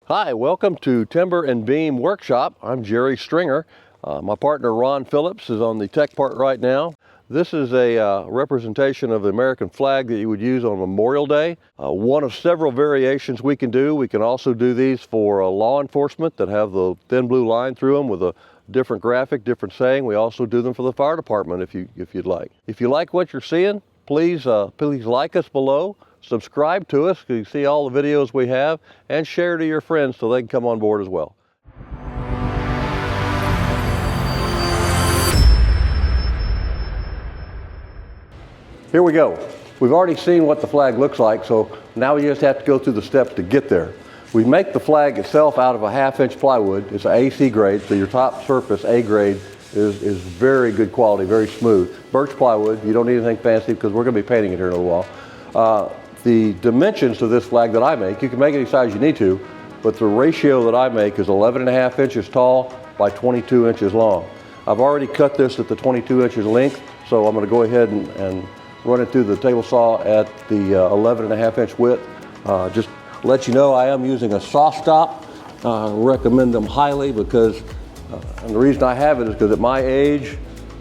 Hi, welcome to Timber and Beam Workshop. I'm Jerry Stringer. My partner Ron Phillips is on the tech part right now. This is a representation of the American flag that you would use on Memorial Day. One of several variations we can do. We can also do these for law enforcement that have the thin blue line through them with a different graphic, different saying. We also do them for the fire department if you'd like. If you like what you're seeing, please like us below. Subscribe to us so you see all the videos we have, and share to your friends so they can come on board as well. Here we go. We've already seen what the flag looks like, so now we just have to go through the steps to get there. We make the flag itself out of a 1/2-inch plywood. It's an AC grade, so your top surface, A grade, is very good quality, very smooth. Birch plywood, you don't need anything fancy because we're going to be painting it here in a little while. The dimensions of this flag that I make, you can make any size you need to, but the ratio that I make is 11.5 inches tall by 22 inches long. I've already cut this at the 22 inches length, so I'm going to go ahead and run it through the table saw at the 11.5 inch width. Just to let you know, I am using a saw stop. I recommend them highly because, and the reason I have it is because at my age,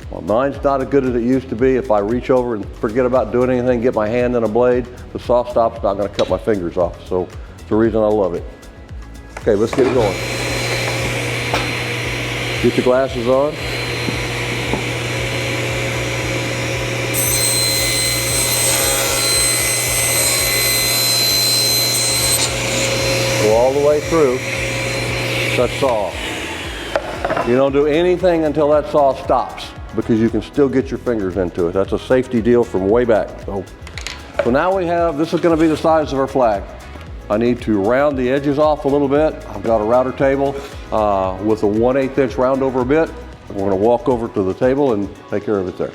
well, mine's not as good as it used to be. If I reach over and forget about doing anything, get my hand in a blade, the saw stop's not going to cut my fingers off. So it's the reason I love it. Okay, let's get going. Get the glasses on. Go all the way through that saw. You don't do anything until that saw stops, because you can still get your fingers into it. That's a safety deal from way back. So now we have, this is going to be the size of our flag. I need to round the edges off a little bit. I've got a router table with a 1/8 inch round over bit. We're going to walk over to the table and take care of it there.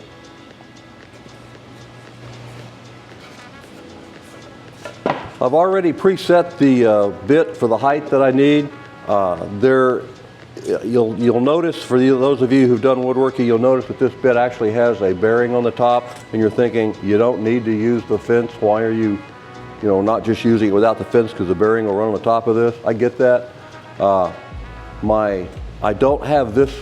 I've already preset the bit for the height that I need. You'll notice, for those of you who've done woodworking, you'll notice that this bit actually has a bearing on the top, and you're thinking, you don't need to use the fence. Why are you not just using it without the fence because the bearing will run on the top of this? I get that. I don't have this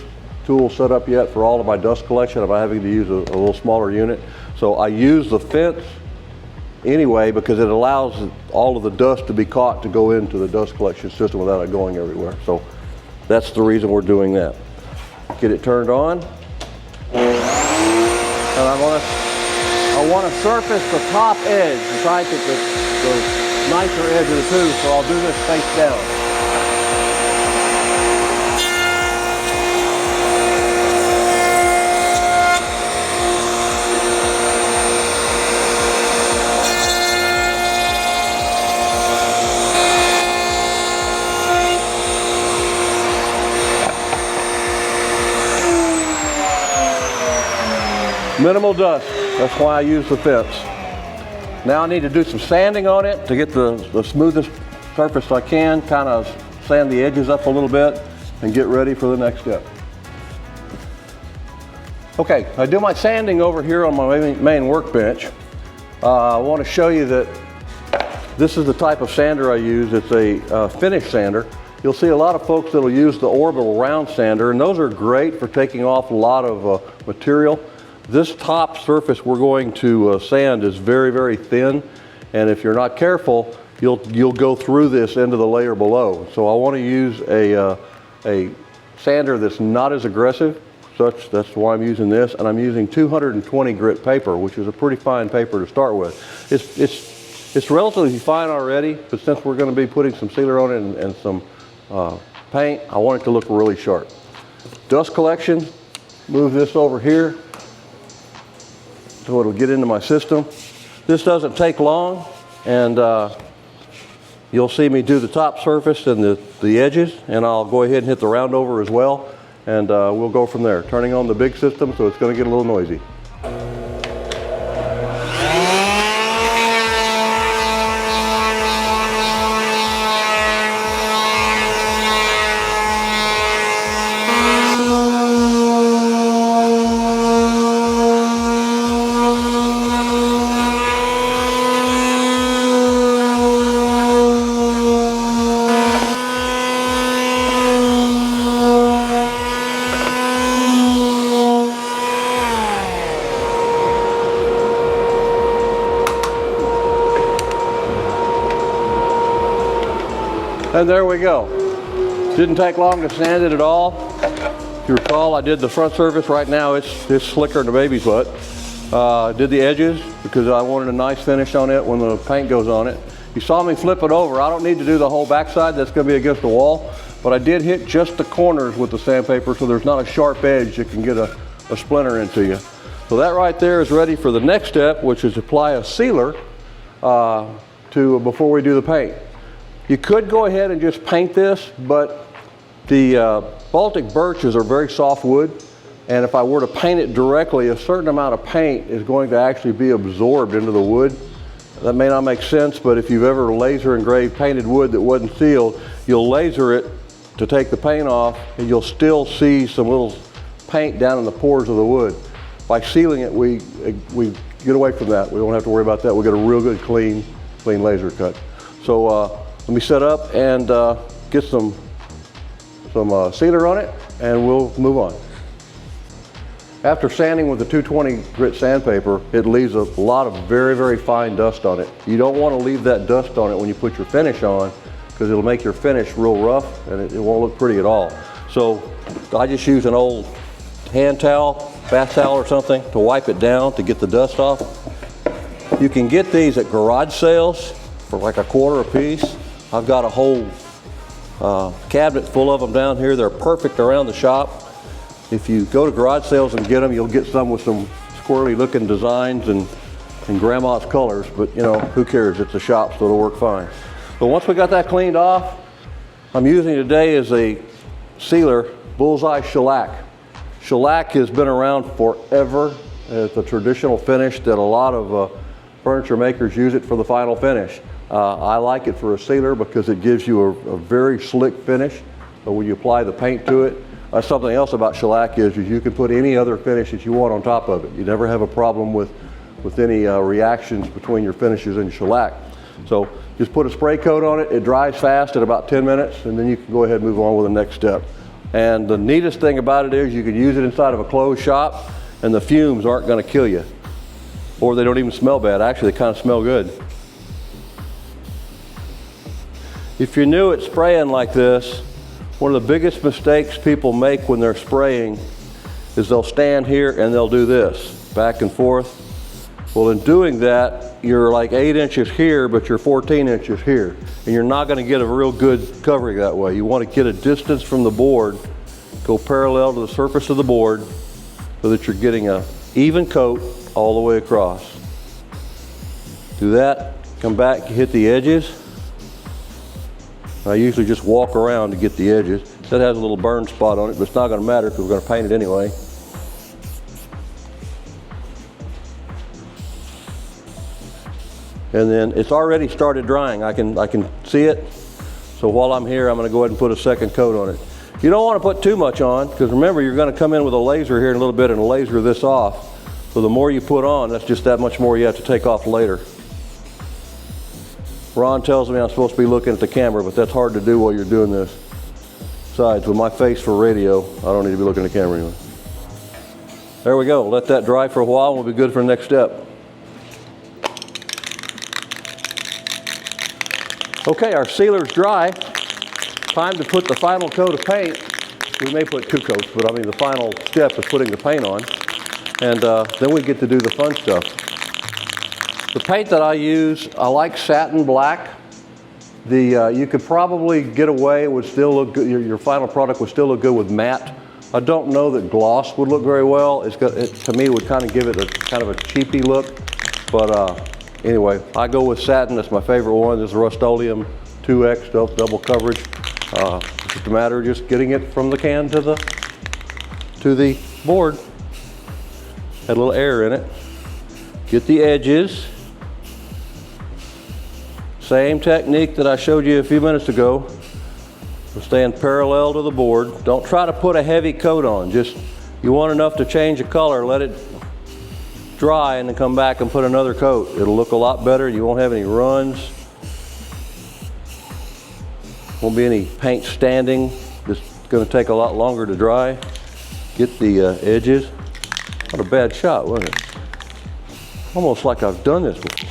tool set up yet for all of my dust collection. I'm having to use a little smaller unit. So I use the fence anyway because it allows all of the dust to be caught to go into the dust collection system without it going everywhere. So that's the reason we're doing that. Get it turned on. And I want to surface the top edge, the side that the nicer edge of the tooth, so I'll do this face down. Minimal dust, that's why I use the fence. Now I need to do some sanding on it to get the smoothest surface I can, kind of sand the edges up a little bit and get ready for the next step. Okay, I do my sanding over here on my main workbench. I want to show you that this is the type of sander I use. It's a finish sander. You'll see a lot of folks that'll use the orbital round sander, and those are great for taking off a lot of material. This top surface we're going to sand is very, very thin, and if you're not careful, you'll go through this into the layer below. So I want to use a sander that's not as aggressive. That's why I'm using this, and I'm using 220 grit paper, which is a pretty fine paper to start with. It's relatively fine already, but since we're going to be putting some sealer on it and some paint, I want it to look really sharp. Dust collection, move this over here so it'll get into my system. This doesn't take long, and you'll see me do the top surface and the edges, and I'll go ahead and hit the round over as well, and we'll go from there. Turning on the big system, so it's going to get a little noisy. And there we go. Didn't take long to sand it at all. If you recall, I did the front surface. Right now it's slicker than a baby's butt. Did the edges because I wanted a nice finish on it when the paint goes on it. You saw me flip it over. I don't need to do the whole backside. That's going to be against the wall. But I did hit just the corners with the sandpaper so there's not a sharp edge that can get a splinter into you. So that right there is ready for the next step, which is apply a sealer before we do the paint. You could go ahead and just paint this, but the Baltic birches are very soft wood, and if I were to paint it directly, a certain amount of paint is going to actually be absorbed into the wood. That may not make sense, but if you've ever laser engraved painted wood that wasn't sealed, you'll laser it to take the paint off, and you'll still see some little paint down in the pores of the wood. By sealing it, we get away from that. We don't have to worry about that. We get a real good clean laser cut. So let me set up and get some sealer on it, and we'll move on. After sanding with the 220 grit sandpaper, it leaves a lot of very, very fine dust on it. You don't want to leave that dust on it when you put your finish on, because it'll make your finish real rough and it won't look pretty at all. So I just use an old hand towel, bath towel or something to wipe it down to get the dust off. You can get these at garage sales for like $1 a piece. I've got a whole cabinet full of them down here. They're perfect around the shop. If you go to garage sales and get them, you'll get some with some squirrely looking designs and grandma's colors, but you know, who cares? It's a shop, so it'll work fine. But once we got that cleaned off, I'm using today as a sealer, Bullseye Shellac. Shellac has been around forever. It's a traditional finish that a lot of furniture makers use it for the final finish. I like it for a sealer because it gives you a very slick finish. So when you apply the paint to it, something else about shellac is you can put any other finish that you want on top of it. You never have a problem with any reactions between your finishes and shellac. So just put a spray coat on it. It dries fast in about 10 minutes, and then you can go ahead and move on with the next step. And the neatest thing about it is you can use it inside of a closed shop, and the fumes aren't going to kill you. Or they don't even smell bad. Actually, they kind of smell good. If you're new at spraying like this, one of the biggest mistakes people make when they're spraying is they'll stand here and they'll do this, back and forth. Well, in doing that, you're like 8 inches here, but you're 14 inches here. And you're not gonna get a real good covering that way. You wanna get a distance from the board, go parallel to the surface of the board so that you're getting an even coat all the way across. Do that, come back, hit the edges. I usually just walk around to get the edges. That has a little burn spot on it, but it's not going to matter because we're going to paint it anyway. And then it's already started drying. I can see it. So while I'm here, I'm going to go ahead and put a second coat on it. You don't want to put too much on because remember, you're going to come in with a laser here in a little bit and laser this off. So the more you put on, that's just that much more you have to take off later. Ron tells me I'm supposed to be looking at the camera, but that's hard to do while you're doing this. Besides, with my face for radio, I don't need to be looking at the camera anymore. There we go. Let that dry for a while and we'll be good for the next step. Okay, our sealer's dry. Time to put the final coat of paint. We may put 2 coats, but I mean the final step is putting the paint on. And then we get to do the fun stuff. The paint that I use, I like satin black. You could probably get away, it would still look good, your final product would still look good with matte. I don't know that gloss would look very well. To me, it would kind of give it a kind of a cheapy look. But anyway, I go with satin, that's my favorite one. This is Rust-Oleum 2X, double coverage. It's just a matter of just getting it from the can to the board. Had a little air in it. Get the edges. Same technique that I showed you a few minutes ago. We're staying parallel to the board. Don't try to put a heavy coat on. Just, you want enough to change the color, let it dry and then come back and put another coat. It'll look a lot better. You won't have any runs. Won't be any paint standing. It's gonna take a lot longer to dry. Get the edges. What a bad shot, wasn't it? Almost like I've done this before.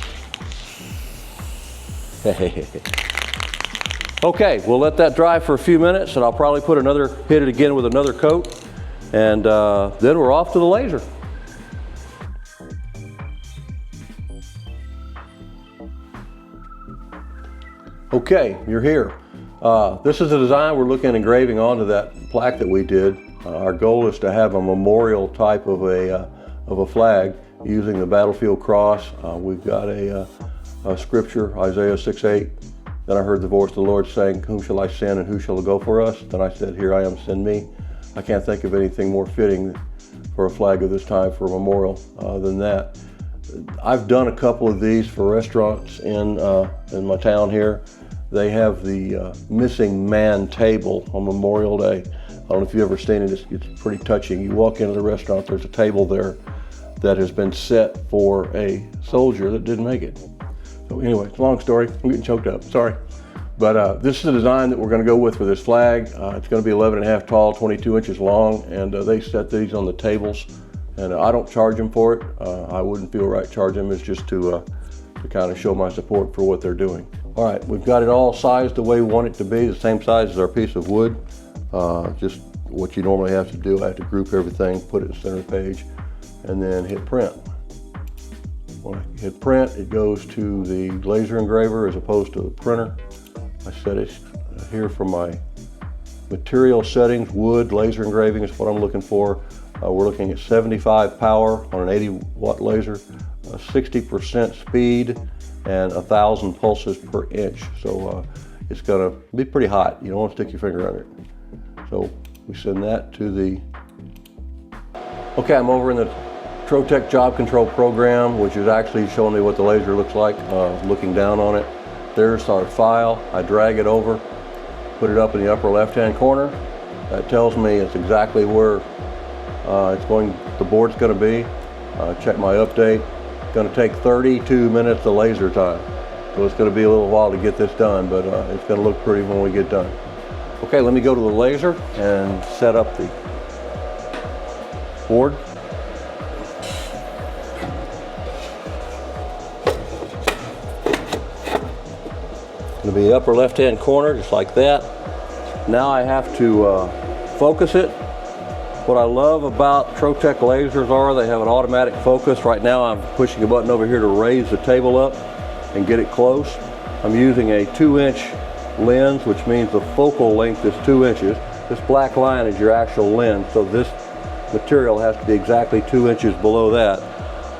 Okay, we'll let that dry for a few minutes and I'll probably hit it again with another coat, and then we're off to the laser. Okay, you're here. This is a design we're looking at engraving onto that plaque that we did. Our goal is to have a memorial type of a flag using the battlefield cross. We've got a scripture, Isaiah 6:8. Then I heard the voice of the Lord saying, "Whom shall I send and who shall go for us?" Then I said, "Here I am, send me." I can't think of anything more fitting for a flag of this time for a memorial than that. I've done a couple of these for restaurants in my town here. They have the missing man table on Memorial Day. I don't know if you've ever seen it. It's pretty touching. You walk into the restaurant, there's a table there that has been set for a soldier that didn't make it. So anyway, it's a long story. I'm getting choked up, sorry. But this is the design that we're going to go with for this flag. It's going to be 11.5 tall, 22 inches long, and they set these on the tables. And I don't charge them for it. I wouldn't feel right charging them. It's just to kind of show my support for what they're doing. All right, we've got it all sized the way we want it to be, the same size as our piece of wood. Just what you normally have to do. I have to group everything, put it in the center page, and then hit print. When I hit print, it goes to the laser engraver as opposed to the printer. I set it here for my material settings. Wood, laser engraving is what I'm looking for. We're looking at 75 power on an 80-watt laser, 60% speed, and 1,000 pulses per inch. So it's gonna be pretty hot. You don't want to stick your finger under it. So we send that to the... Okay, I'm over in the Trotec Job Control program, which is actually showing me what the laser looks like, looking down on it. There's our file. I drag it over, put it up in the upper left-hand corner. That tells me it's exactly where the board's going to be. Check my update. It's going to take 32 minutes of laser time. So it's going to be a little while to get this done, but it's going to look pretty when we get done. Okay, let me go to the laser and set up the board. It'll be the upper left-hand corner, just like that. Now I have to focus it. What I love about Trotec lasers are they have an automatic focus. Right now I'm pushing a button over here to raise the table up and get it close. I'm using a 2-inch lens, which means the focal length is 2 inches. This black line is your actual lens, so this material has to be exactly 2 inches below that.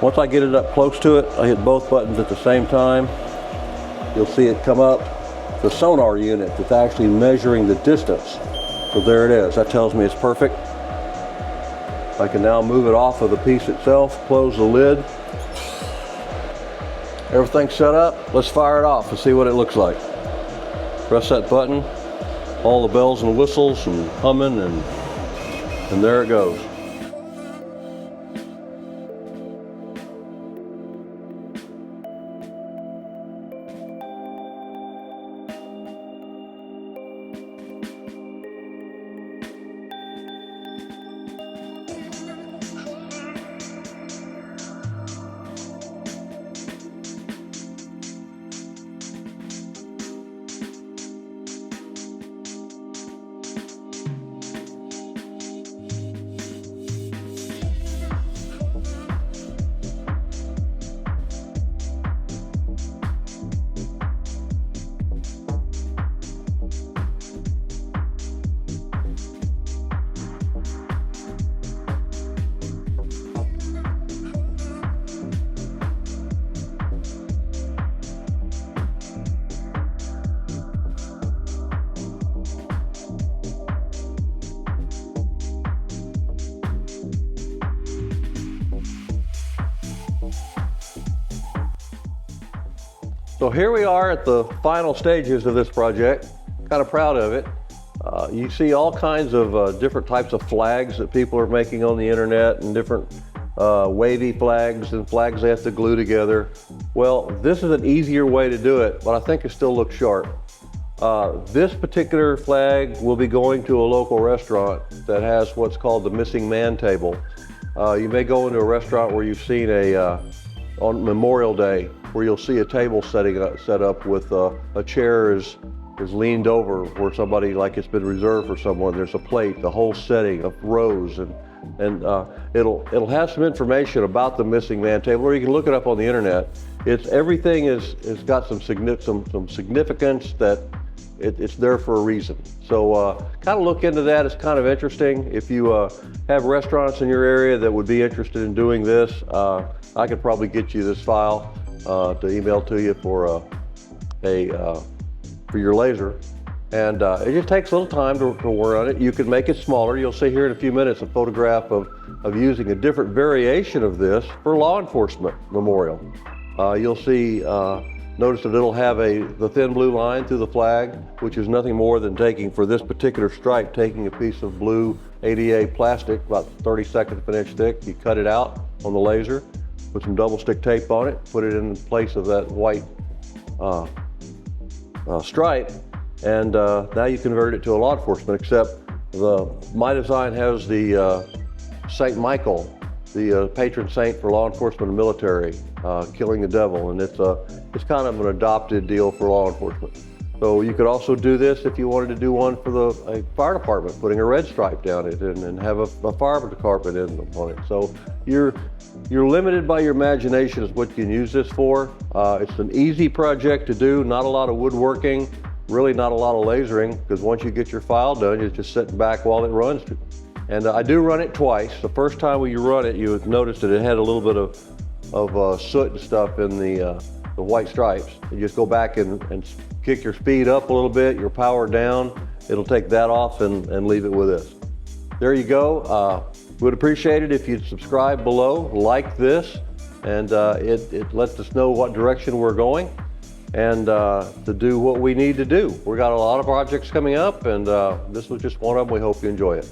Once I get it up close to it, I hit both buttons at the same time. You'll see it come up. The sonar unit that's actually measuring the distance. So there it is. That tells me it's perfect. I can now move it off of the piece itself, close the lid. Everything's set up. Let's fire it off and see what it looks like. Press that button. All the bells and whistles and humming, and there it goes. So here we are at the final stages of this project. Kind of proud of it. You see all kinds of different types of flags that people are making on the internet, and different wavy flags and flags they have to glue together. Well, this is an easier way to do it, but I think it still looks sharp. This particular flag will be going to a local restaurant that has what's called the missing man table. You may go into a restaurant where you've seen on Memorial Day, where you'll see a table set up with a chair is is leaned over where somebody, like it's been reserved for someone. There's a plate, the whole setting of rows, and it'll have some information about the missing man table, or you can look it up on the internet. Everything is got some significance that it's there for a reason. So kind of look into that. It's kind of interesting. If you have restaurants in your area that would be interested in doing this, I could probably get you this file to email to you for your laser. And it just takes a little time to work on it. You can make it smaller. You'll see here in a few minutes a photograph of using a different variation of this for law enforcement memorial. You'll see, notice that it'll have the thin blue line through the flag, which is nothing more than for this particular stripe, taking a piece of blue ADA plastic, about 32nd of an inch thick. You cut it out on the laser, put some double stick tape on it, put it in place of that white stripe, and now you convert it to a law enforcement, except my design has the Saint Michael, the patron saint for law enforcement and military, killing the devil, and it's kind of an adopted deal for law enforcement. So you could also do this if you wanted to do one for a fire department, putting a red stripe down it and have a fire department on it. So you're limited by your imagination is what you can use this for. It's an easy project to do, not a lot of woodworking, really not a lot of lasering, because once you get your file done, you're just sitting back while it runs. And I do run it twice. The first time when you run it, you would notice that it had a little bit of soot and stuff in the white stripes. You just go back and kick your speed up a little bit, your power down. It'll take that off and leave it with this. There you go. Would appreciate it if you'd subscribe below, like this, and it lets us know what direction we're going and to do what we need to do. We got a lot of projects coming up, and this was just one of them. We hope you enjoy it.